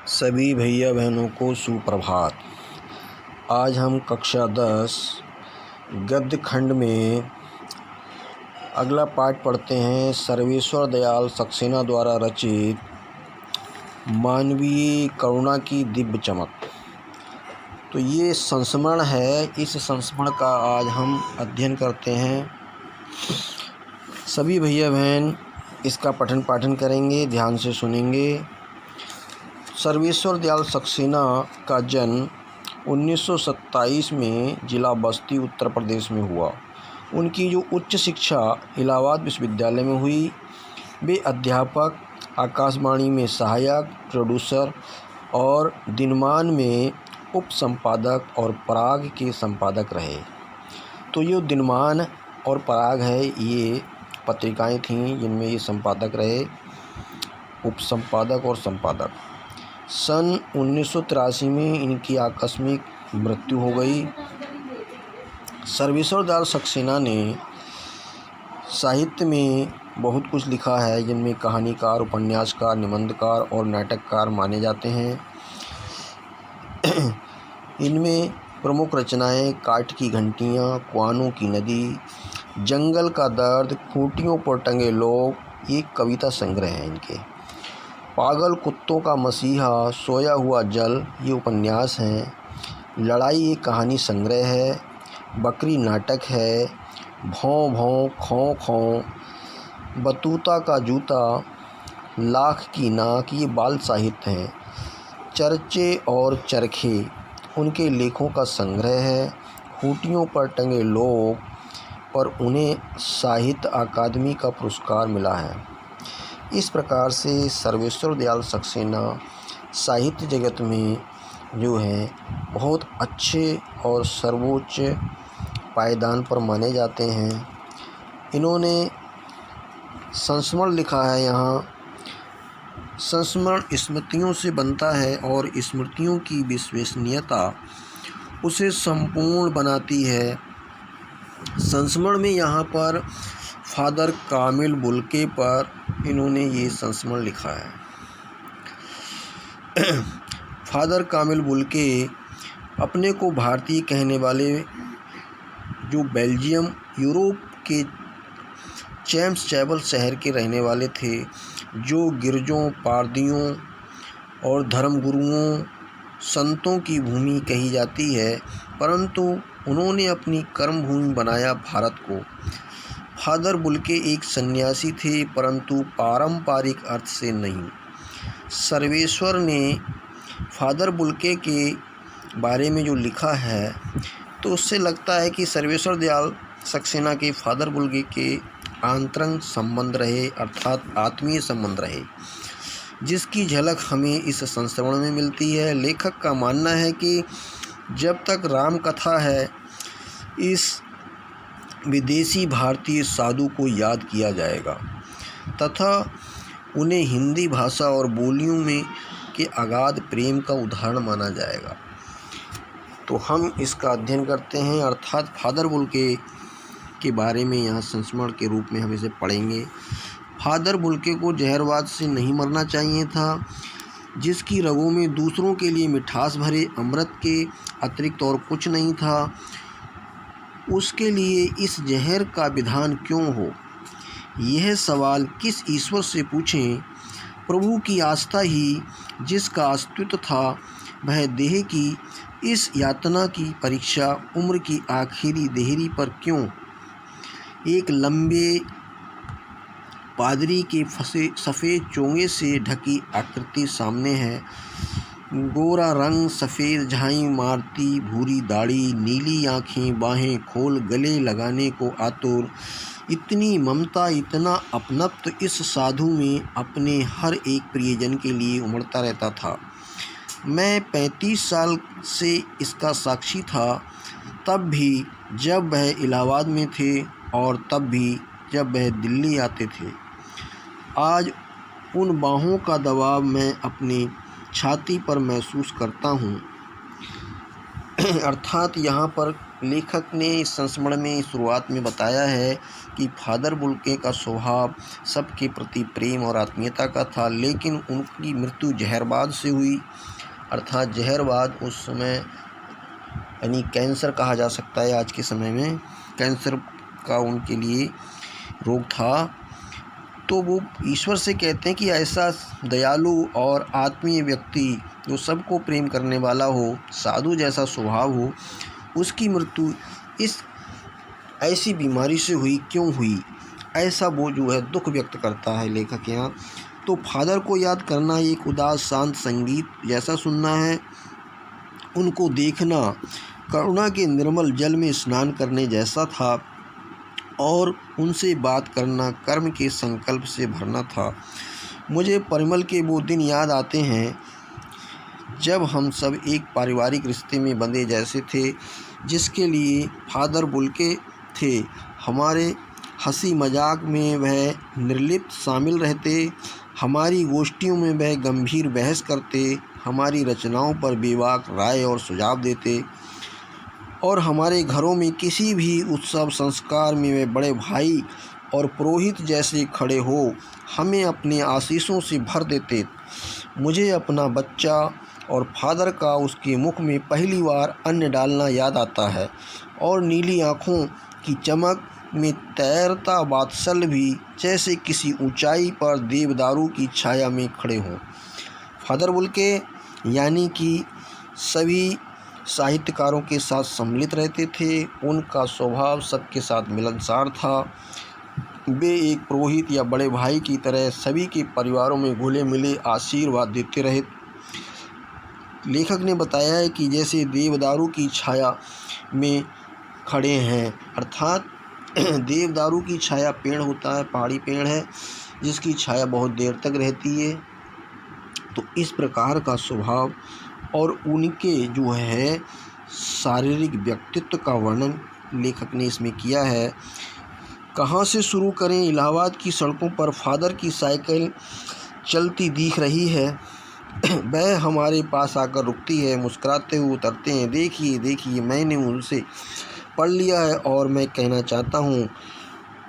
सभी भैया बहनों को सुप्रभात। आज हम कक्षा 10 गद्य खंड में अगला पाठ पढ़ते हैं। सर्वेश्वर दयाल सक्सेना द्वारा रचित मानवीय करुणा की दिव्य चमक। तो ये संस्मरण है, इस संस्मरण का आज हम अध्ययन करते हैं। सभी भैया बहन इसका पठन पाठन करेंगे, ध्यान से सुनेंगे। सर्वेश्वर दयाल सक्सेना का जन्म 1927 में जिला बस्ती उत्तर प्रदेश में हुआ। उनकी जो उच्च शिक्षा इलाहाबाद विश्वविद्यालय में हुई। वे अध्यापक, आकाशवाणी में सहायक प्रोड्यूसर और दिनमान में उप संपादक और पराग के संपादक रहे। तो ये दिनमान और पराग है, ये पत्रिकाएं थीं जिनमें ये संपादक रहे, उप संपादक और संपादक। सन 1983 में इनकी आकस्मिक मृत्यु हो गई। सर्वेश्वर दयाल सक्सेना ने साहित्य में बहुत कुछ लिखा है, जिनमें कहानीकार, उपन्यासकार, निबंधकार और नाटककार माने जाते हैं। इनमें प्रमुख रचनाएं काठ की घंटियां, कुआनों की नदी, जंगल का दर्द, खूंटियों पर टंगे लोग, ये कविता संग्रह हैं इनके। पागल कुत्तों का मसीहा, सोया हुआ जल, ये उपन्यास हैं। लड़ाई एक कहानी संग्रह है। बकरी नाटक है। भौं भौं खौं खौं, बतूता का जूता, लाख की नाक, ये बाल साहित्य हैं। चर्चे और चरखे उनके लेखों का संग्रह है। खूंटियों पर टंगे लोग पर उन्हें साहित्य अकादमी का पुरस्कार मिला है। इस प्रकार से सर्वेश्वर दयाल सक्सेना साहित्य जगत में जो है बहुत अच्छे और सर्वोच्च पायदान पर माने जाते हैं। इन्होंने संस्मरण लिखा है। यहाँ संस्मरण स्मृतियों से बनता है और स्मृतियों की विश्वसनीयता उसे संपूर्ण बनाती है। संस्मरण में यहाँ पर फादर कामिल बुल्के पर इन्होंने ये संस्मरण लिखा है। फादर कामिल बुल्के अपने को भारतीय कहने वाले जो बेल्जियम यूरोप के चैम्सचैबल शहर के रहने वाले थे, जो गिरजों, पारदियों और धर्मगुरुओं, संतों की भूमि कही जाती है, परंतु उन्होंने अपनी कर्मभूमि बनाया भारत को। फादर बुल्के एक सन्यासी थे, परंतु पारंपरिक अर्थ से नहीं। सर्वेश्वर ने फादर बुल्के के बारे में जो लिखा है, तो उससे लगता है कि सर्वेश्वर दयाल सक्सेना के फादर बुल्के के आंतरंग संबंध रहे, अर्थात आत्मीय संबंध रहे, जिसकी झलक हमें इस संस्मरण में मिलती है। लेखक का मानना है कि जब तक राम कथा है, इस विदेशी भारतीय साधु को याद किया जाएगा तथा उन्हें हिंदी भाषा और बोलियों में के अगाध प्रेम का उदाहरण माना जाएगा। तो हम इसका अध्ययन करते हैं, अर्थात फादर बुल्के के बारे में यहाँ संस्मरण के रूप में हम इसे पढ़ेंगे। फादर बुल्के को जहरवाद से नहीं मरना चाहिए था, जिसकी रगों में दूसरों के लिए मिठास भरे अमृत के अतिरिक्त और कुछ नहीं था। उसके लिए इस जहर का विधान क्यों हो, यह सवाल किस ईश्वर से पूछें। प्रभु की आस्था ही जिसका अस्तित्व था, वह देह की इस यातना की परीक्षा उम्र की आखिरी देहरी पर क्यों। एक लंबे पादरी के फंसे सफ़ेद चोंगे से ढकी आकृति सामने है। गोरा रंग, सफ़ेद झाई मारती भूरी दाढ़ी, नीली आँखें, बाहें खोल गले लगाने को आतुर, इतनी ममता, इतना अपनत्व इस साधु में अपने हर एक प्रियजन के लिए उमड़ता रहता था। मैं 35 साल से इसका साक्षी था, तब भी जब वह इलाहाबाद में थे और तब भी जब वह दिल्ली आते थे। आज उन बाहों का दबाव मैं अपनी छाती पर महसूस करता हूँ। अर्थात यहाँ पर लेखक ने इस संस्मरण में शुरुआत में बताया है कि फादर बुल्के का स्वभाव सबके प्रति प्रेम और आत्मीयता का था, लेकिन उनकी मृत्यु जहरबाद से हुई। अर्थात जहरबाद उस समय यानी कैंसर कहा जा सकता है, आज के समय में कैंसर का उनके लिए रोग था। तो वो ईश्वर से कहते हैं कि ऐसा दयालु और आत्मीय व्यक्ति जो सबको प्रेम करने वाला हो, साधु जैसा स्वभाव हो, उसकी मृत्यु इस ऐसी बीमारी से हुई, क्यों हुई, ऐसा वो जो है दुख व्यक्त करता है लेखक यहाँ। तो फादर को याद करना एक उदास शांत संगीत जैसा सुनना है, उनको देखना करुणा के निर्मल जल में स्नान करने जैसा था, और उनसे बात करना कर्म के संकल्प से भरना था। मुझे परिमल के वो दिन याद आते हैं जब हम सब एक पारिवारिक रिश्ते में बंधे जैसे थे, जिसके लिए फादर बुल्के थे। हमारे हंसी मजाक में वह निर्लिप्त शामिल रहते, हमारी गोष्ठियों में वह गंभीर बहस करते, हमारी रचनाओं पर बेबाक राय और सुझाव देते, और हमारे घरों में किसी भी उत्सव संस्कार में वे बड़े भाई और पुरोहित जैसे खड़े हो हमें अपने आशीषों से भर देते। मुझे अपना बच्चा और फादर का उसके मुख में पहली बार अन्न डालना याद आता है, और नीली आँखों की चमक में तैरता वात्सल्य भी, जैसे किसी ऊंचाई पर देवदारू की छाया में खड़े हों। फादर बुल्के यानी कि सभी साहित्यकारों के साथ सम्मिलित रहते थे। उनका स्वभाव सबके साथ मिलनसार था। वे एक पुरोहित या बड़े भाई की तरह सभी के परिवारों में घुले मिले आशीर्वाद देते रहे। लेखक ने बताया है कि जैसे देवदारू की छाया में खड़े हैं, अर्थात देवदारू की छाया पेड़ होता है, पहाड़ी पेड़ है जिसकी छाया बहुत देर तक रहती है। तो इस प्रकार का स्वभाव और उनके जो है शारीरिक व्यक्तित्व का वर्णन लेखक ने इसमें किया है। कहाँ से शुरू करें? इलाहाबाद की सड़कों पर फादर की साइकिल चलती दिख रही है। वह हमारे पास आकर रुकती है, मुस्कुराते हुए उतरते हैं। देखिए देखिए, मैंने उनसे पढ़ लिया है और मैं कहना चाहता हूँ,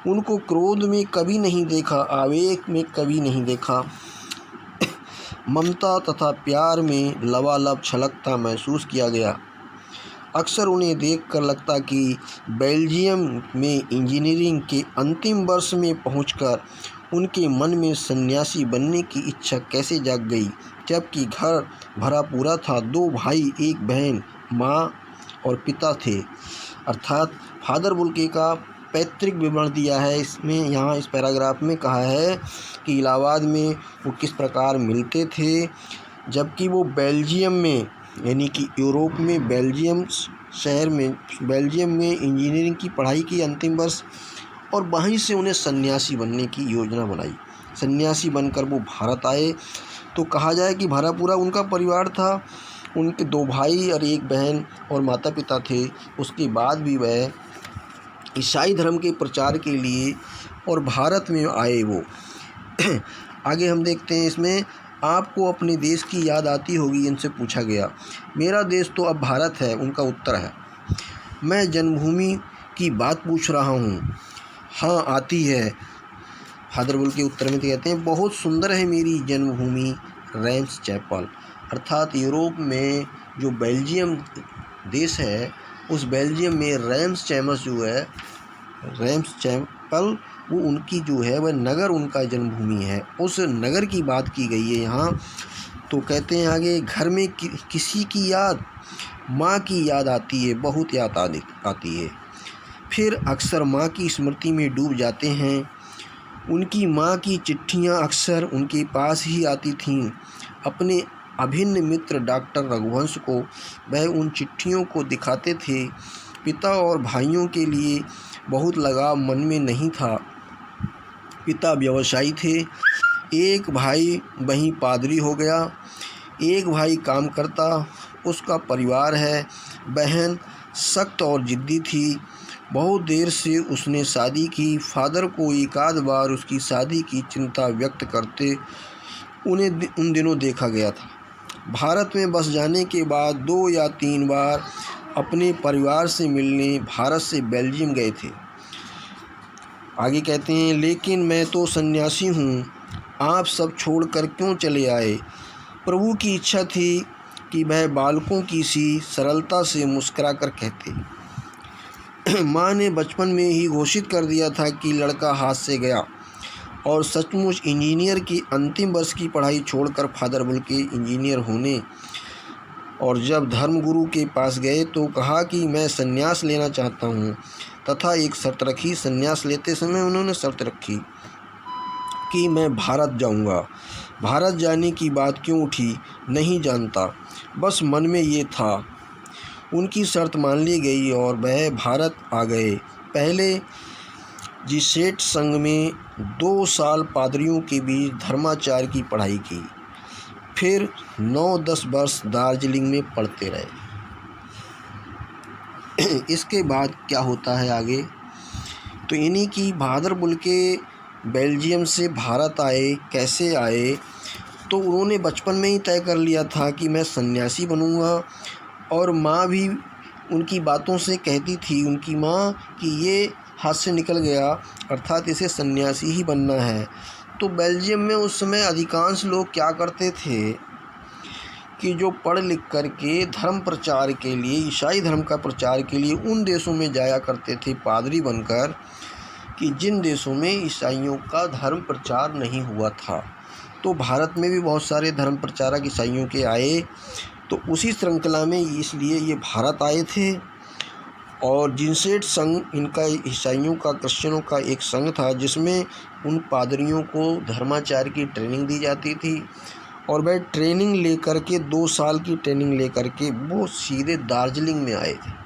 उनको क्रोध में कभी नहीं देखा, आवेग में कभी नहीं देखा, ममता तथा प्यार में लबालब छलकता महसूस किया गया। अक्सर उन्हें देखकर लगता कि बेल्जियम में इंजीनियरिंग के अंतिम वर्ष में पहुंचकर उनके मन में सन्यासी बनने की इच्छा कैसे जाग गई, जबकि घर भरा पूरा था। 2 भाई, 1 बहन, माँ और पिता थे। अर्थात फादर बुल्के का पैतृक विवरण दिया है इसमें। यहाँ इस पैराग्राफ में कहा है कि इलाहाबाद में वो किस प्रकार मिलते थे, जबकि वो बेल्जियम में यानी कि यूरोप में बेल्जियम शहर में बेल्जियम में इंजीनियरिंग की पढ़ाई की अंतिम वर्ष, और वहीं से उन्हें सन्यासी बनने की योजना बनाई। सन्यासी बनकर वो भारत आए। तो कहा जाए कि भरा पूरा उनका परिवार था। उनके 2 भाई और 1 बहन और माता पिता थे। उसके बाद भी वह ईसाई धर्म के प्रचार के लिए और भारत में आए वो। आगे हम देखते हैं इसमें, आपको अपने देश की याद आती होगी, इनसे पूछा गया। मेरा देश तो अब भारत है, उनका उत्तर है। मैं जन्मभूमि की बात पूछ रहा हूँ। हाँ, आती है। फादर बुल्के उत्तर में कहते हैं, बहुत सुंदर है मेरी जन्मभूमि रेम्स चैपल। अर्थात यूरोप में जो बेल्जियम देश है, उस बेल्जियम में रेम्स चैमस जो है, रेम्स चैपल, वो उनकी जो है वह नगर उनका जन्मभूमि है। उस नगर की बात की गई है यहाँ। तो कहते हैं आगे, घर में किसी की याद, माँ की याद आती है, बहुत याद आती है। फिर अक्सर माँ की स्मृति में डूब जाते हैं। उनकी माँ की चिट्ठियाँ अक्सर उनके पास ही आती थीं। अपने अभिन्न मित्र डॉक्टर रघुवंश को वह उन चिट्ठियों को दिखाते थे। पिता और भाइयों के लिए बहुत लगाव मन में नहीं था। पिता व्यवसायी थे, एक भाई वहीं पादरी हो गया, एक भाई काम करता, उसका परिवार है। बहन सख्त और ज़िद्दी थी। बहुत देर से उसने शादी की। फादर को एकाध बार उसकी शादी की चिंता व्यक्त करते उन्हें उन दिनों देखा गया था। भारत में बस जाने के बाद 2 या 3 बार अपने परिवार से मिलने भारत से बेल्जियम गए थे। आगे कहते हैं, लेकिन मैं तो सन्यासी हूँ, आप सब छोड़कर क्यों चले आए? प्रभु की इच्छा थी कि वह बालकों की सी सरलता से मुस्कुराकर कहते। माँ ने बचपन में ही घोषित कर दिया था कि लड़का हाथ से गया, और सचमुच इंजीनियर की अंतिम वर्ष की पढ़ाई छोड़कर फादर बुल्के इंजीनियर होने और जब धर्मगुरु के पास गए तो कहा कि मैं संन्यास लेना चाहता हूँ, तथा एक शर्त रखी। संन्यास लेते समय उन्होंने शर्त रखी कि मैं भारत जाऊँगा। भारत जाने की बात क्यों उठी नहीं जानता, बस मन में ये था। उनकी शर्त मान ली गई और वह भारत आ गए। पहले जीसेट संघ में 2 साल पादरियों के बीच धर्माचार्य की पढ़ाई की, फिर 9-10 वर्ष दार्जिलिंग में पढ़ते रहे। इसके बाद क्या होता है आगे, तो इन्हीं की फादर बुल्के बेल्जियम से भारत आए। कैसे आए, तो उन्होंने बचपन में ही तय कर लिया था कि मैं सन्यासी बनूंगा, और माँ भी उनकी बातों से कहती थी, उनकी माँ, कि ये हाथ से निकल गया, अर्थात इसे सन्यासी ही बनना है। तो बेल्जियम में उस समय अधिकांश लोग क्या करते थे कि जो पढ़ लिख कर के धर्म प्रचार के लिए, ईसाई धर्म का प्रचार के लिए उन देशों में जाया करते थे पादरी बनकर, कि जिन देशों में ईसाइयों का धर्म प्रचार नहीं हुआ था। तो भारत में भी बहुत सारे धर्म प्रचारक ईसाइयों के आए, तो उसी श्रृंखला में इसलिए ये भारत आए थे। और जीसेट संघ इनका ईसाइयों का, क्रिश्चियनों का एक संघ था, जिसमें उन पादरियों को धर्माचार्य की ट्रेनिंग दी जाती थी, और वह ट्रेनिंग लेकर के 2 साल की ट्रेनिंग लेकर के वो सीधे दार्जिलिंग में आए थे,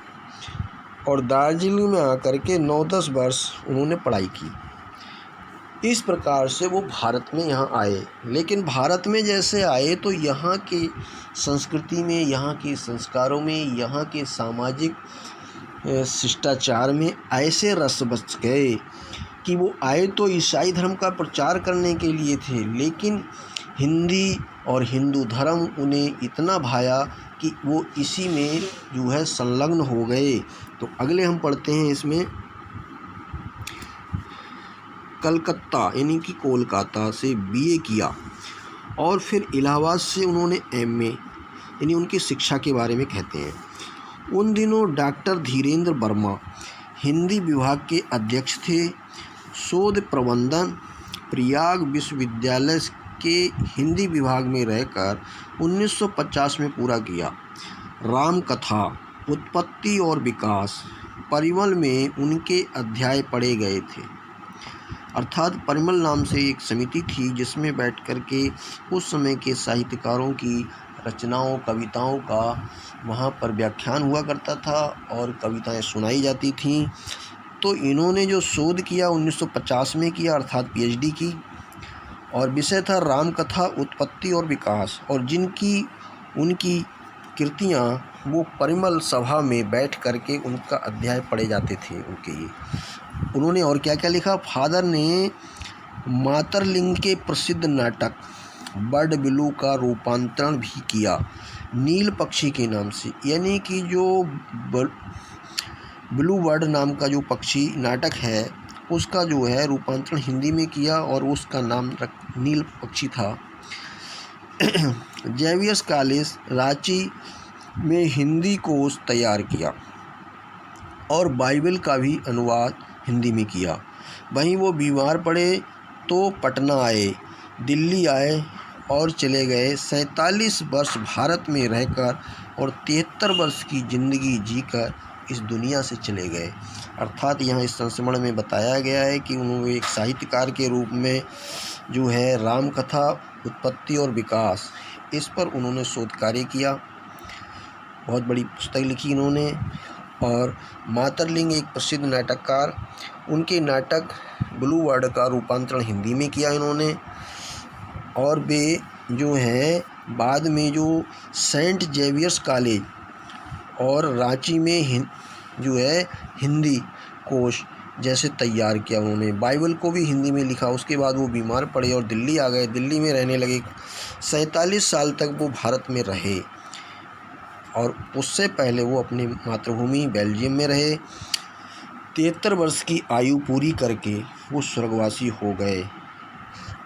और दार्जिलिंग में आकर के 9-10 वर्ष उन्होंने पढ़ाई की। इस प्रकार से वो भारत में यहाँ आए। लेकिन भारत में जैसे आए तो यहाँ के संस्कृति में, यहाँ के संस्कारों में, यहाँ के सामाजिक शिष्टाचार में ऐसे रस बस गए कि वो आए तो ईसाई धर्म का प्रचार करने के लिए थे, लेकिन हिंदी और हिंदू धर्म उन्हें इतना भाया कि वो इसी में जो है संलग्न हो गए। तो अगले हम पढ़ते हैं इसमें, कलकत्ता यानी कि कोलकाता से बीए किया, और फिर इलाहाबाद से उन्होंने एमए, यानी उनकी शिक्षा के बारे में कहते हैं। उन दिनों डॉक्टर धीरेन्द्र वर्मा हिंदी विभाग के अध्यक्ष थे। शोध प्रबंधन प्रयाग विश्वविद्यालय के हिंदी विभाग में रहकर 1950 में पूरा किया। रामकथा, उत्पत्ति और विकास, परिमल में उनके अध्याय पढ़े गए थे। अर्थात परिमल नाम से एक समिति थी जिसमें बैठ कर के उस समय के साहित्यकारों की रचनाओं, कविताओं का वहाँ पर व्याख्यान हुआ करता था और कविताएं सुनाई जाती थीं। तो इन्होंने जो शोध किया 1950 में किया, अर्थात पीएचडी की, और विषय था रामकथा, उत्पत्ति और विकास, और उनकी कृतियाँ वो परिमल सभा में बैठ कर के उनका अध्याय पढ़े जाते थे उनके ये। उन्होंने और क्या क्या लिखा, फादर ने मातरलिंग के प्रसिद्ध नाटक बर्ड ब्लू का रूपांतरण भी किया, नील पक्षी के नाम से, यानी कि जो ब्लू बर्ड नाम का जो पक्षी नाटक है उसका जो है रूपांतरण हिंदी में किया, और उसका नाम नील पक्षी था। जेवियर्स कॉलेज रांची में हिंदी कोर्स तैयार किया, और बाइबल का भी अनुवाद हिंदी में किया। वहीं वो बीमार पड़े तो पटना आए, दिल्ली आए और चले गए। 47 वर्ष भारत में रहकर और 73 वर्ष की ज़िंदगी जीकर इस दुनिया से चले गए। अर्थात यहाँ इस संस्मरण में बताया गया है कि उन्होंने एक साहित्यकार के रूप में जो है रामकथा, उत्पत्ति और विकास, इस पर उन्होंने शोध कार्य किया। बहुत बड़ी पुस्तक लिखी इन्होंने। और मातरलिंग एक प्रसिद्ध नाटककार, उनके नाटक ब्लू बर्ड का रूपांतरण हिंदी में किया इन्होंने। और वे जो हैं बाद में जो सेंट जेवियर्स कॉलेज और रांची में जो है हिंदी कोश जैसे तैयार किया उन्होंने। बाइबल को भी हिंदी में लिखा। उसके बाद वो बीमार पड़े और दिल्ली आ गए, दिल्ली में रहने लगे। 47 साल तक वो भारत में रहे। और उससे पहले वो अपनी मातृभूमि बेल्जियम में रहे। 73 वर्ष की आयु पूरी करके वो स्वर्गवासी हो गए,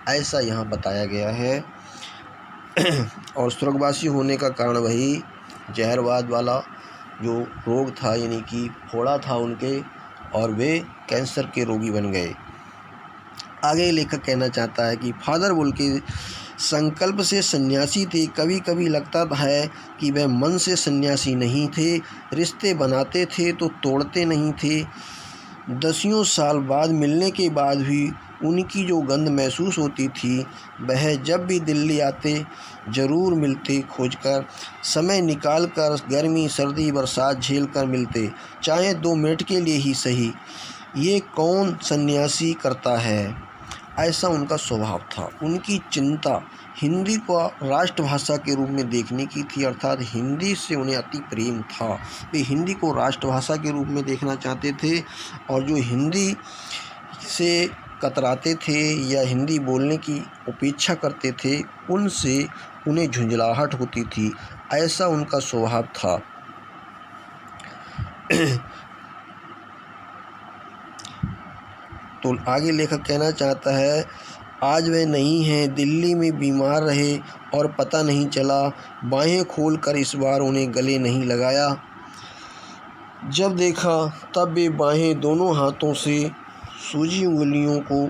ऐसा यहाँ बताया गया है। और स्वर्गवासी होने का कारण वही जहरवाद वाला जो रोग था, यानी कि फोड़ा था उनके, और वे कैंसर के रोगी बन गए। आगे लेखक कहना चाहता है कि फादर वुल्के संकल्प से सन्यासी थे। कभी कभी लगता है कि वह मन से सन्यासी नहीं थे, रिश्ते बनाते थे तो तोड़ते नहीं थे। 10 साल बाद मिलने के बाद भी उनकी जो गंध महसूस होती थी, वह जब भी दिल्ली आते ज़रूर मिलते, खोजकर समय निकालकर गर्मी सर्दी बरसात झेल कर मिलते, चाहे 2 मिनट के लिए ही सही। ये कौन सन्यासी करता है, ऐसा उनका स्वभाव था। उनकी चिंता हिंदी को राष्ट्रभाषा के रूप में देखने की थी, अर्थात हिंदी से उन्हें अति प्रेम था। वे हिंदी को राष्ट्रभाषा के रूप में देखना चाहते थे, और जो हिंदी से कतराते थे या हिंदी बोलने की उपेक्षा करते थे, उनसे उन्हें झुंझलाहट होती थी, ऐसा उनका स्वभाव था। तो आगे लेखक कहना चाहता है, आज वह नहीं है, दिल्ली में बीमार रहे और पता नहीं चला। बाहें खोलकर इस बार उन्हें गले नहीं लगाया। जब देखा तब वे बाहें दोनों हाथों से सूजी उंगलियों को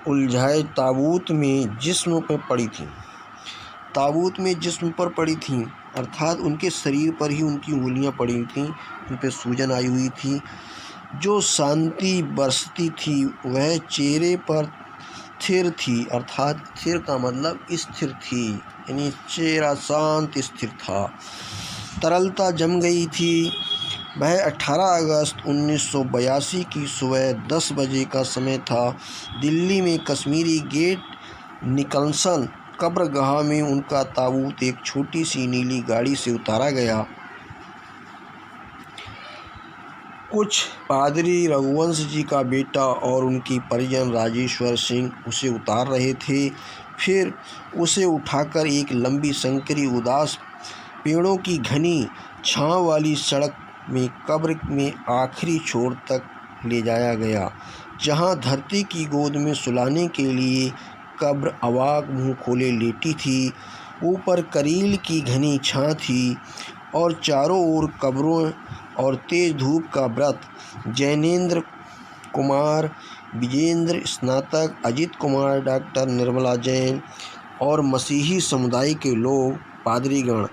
उलझाए ताबूत में जिस्म पर पड़ी थीं। ताबूत में जिस्म पर पड़ी थीं, अर्थात उनके शरीर पर ही उनकी उंगलियां पड़ी थीं, उन पर सूजन आई हुई थी। जो शांति बरसती थी वह चेहरे पर स्थिर थी, अर्थात स्थिर का मतलब स्थिर थी, यानी चेहरा शांत स्थिर था। तरलता जम गई थी। वह 18 अगस्त 1982 की सुबह 10 बजे का समय था। दिल्ली में कश्मीरी गेट निकलसन कब्रगाह में उनका ताबूत एक छोटी सी नीली गाड़ी से उतारा गया। कुछ पादरी रघुवंश जी का बेटा और उनकी परिजन राजेश्वर सिंह उसे उतार रहे थे। फिर उसे उठाकर एक लंबी संकरी उदास पेड़ों की घनी छांव वाली सड़क में कब्र में आखिरी छोर तक ले जाया गया, जहां धरती की गोद में सुलाने के लिए कब्र अवाक मुंह खोले लेटी थी। ऊपर करील की घनी छां थी और चारों ओर कब्रों और तेज धूप का व्रत। जैनेंद्र कुमार, विजेंद्र स्नातक, अजित कुमार, डॉक्टर निर्मला जैन और मसीही समुदाय के लोग पादरीगण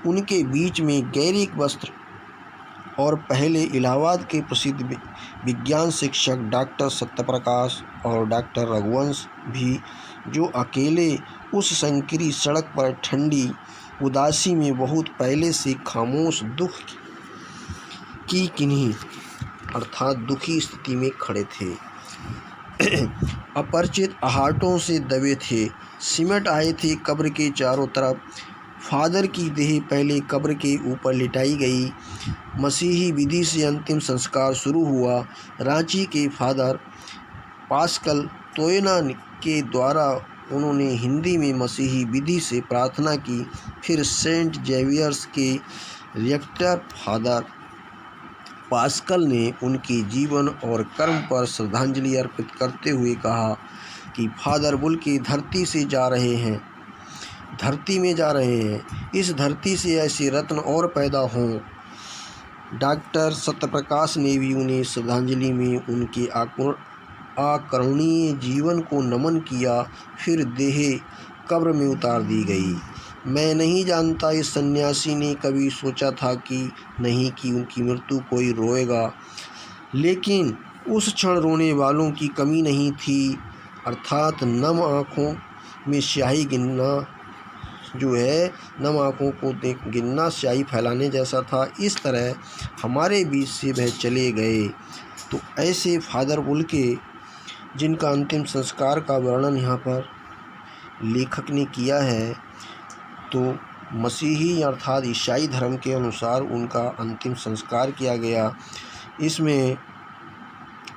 उनके बीच में गैरिक वस्त्र और पहले इलाहाबाद के प्रसिद्ध विज्ञान शिक्षक डॉक्टर सत्यप्रकाश और डॉक्टर रघुवंश भी, जो अकेले उस संकरी सड़क पर ठंडी उदासी में बहुत पहले से खामोश दुख की किन्हीं अर्थात दुखी स्थिति में खड़े थे। अपरिचित आहटों से दबे थे, सिमट आए थे कब्र के चारों तरफ। फादर की देह पहले कब्र के ऊपर लिटाई गई। मसीही विधि से अंतिम संस्कार शुरू हुआ। रांची के फादर पास्कल तोयना के द्वारा उन्होंने हिंदी में मसीही विधि से प्रार्थना की। फिर सेंट जेवियर्स के रिएक्टर फादर पास्कल ने उनके जीवन और कर्म पर श्रद्धांजलि अर्पित करते हुए कहा कि फादर वुल्के धरती से जा रहे हैं, धरती में जा रहे हैं। इस धरती से ऐसे रत्न और पैदा हों। डॉक्टर सत्यप्रकाश ने भी उन्हें श्रद्धांजलि में उनके अकरणीय जीवन को नमन किया। फिर देह कब्र में उतार दी गई। मैं नहीं जानता इस सन्यासी ने कभी सोचा था कि नहीं कि उनकी मृत्यु कोई रोएगा, लेकिन उस क्षण रोने वालों की कमी नहीं थी, अर्थात नम आँखों में स्याही गिनना जो है, नम आँखों को देख गिनना स्याही फैलाने जैसा था। इस तरह हमारे बीच से वह चले गए। तो ऐसे फादर वुल्के जिनका अंतिम संस्कार का वर्णन यहाँ पर लेखक ने किया है, तो मसीही अर्थात ईसाई धर्म के अनुसार उनका अंतिम संस्कार किया गया। इसमें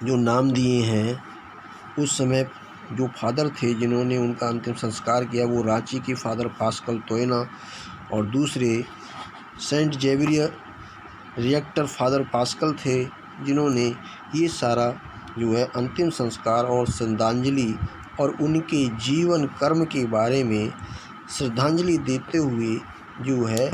जो नाम दिए हैं उस समय जो फादर थे जिन्होंने उनका अंतिम संस्कार किया, वो रांची के फादर पास्कल तोयना और दूसरे Saint Xavier reactor Father Pascal थे, जिन्होंने ये सारा जो है अंतिम संस्कार और श्रद्धांजलि और उनके जीवन कर्म के बारे में श्रद्धांजलि देते हुए जो है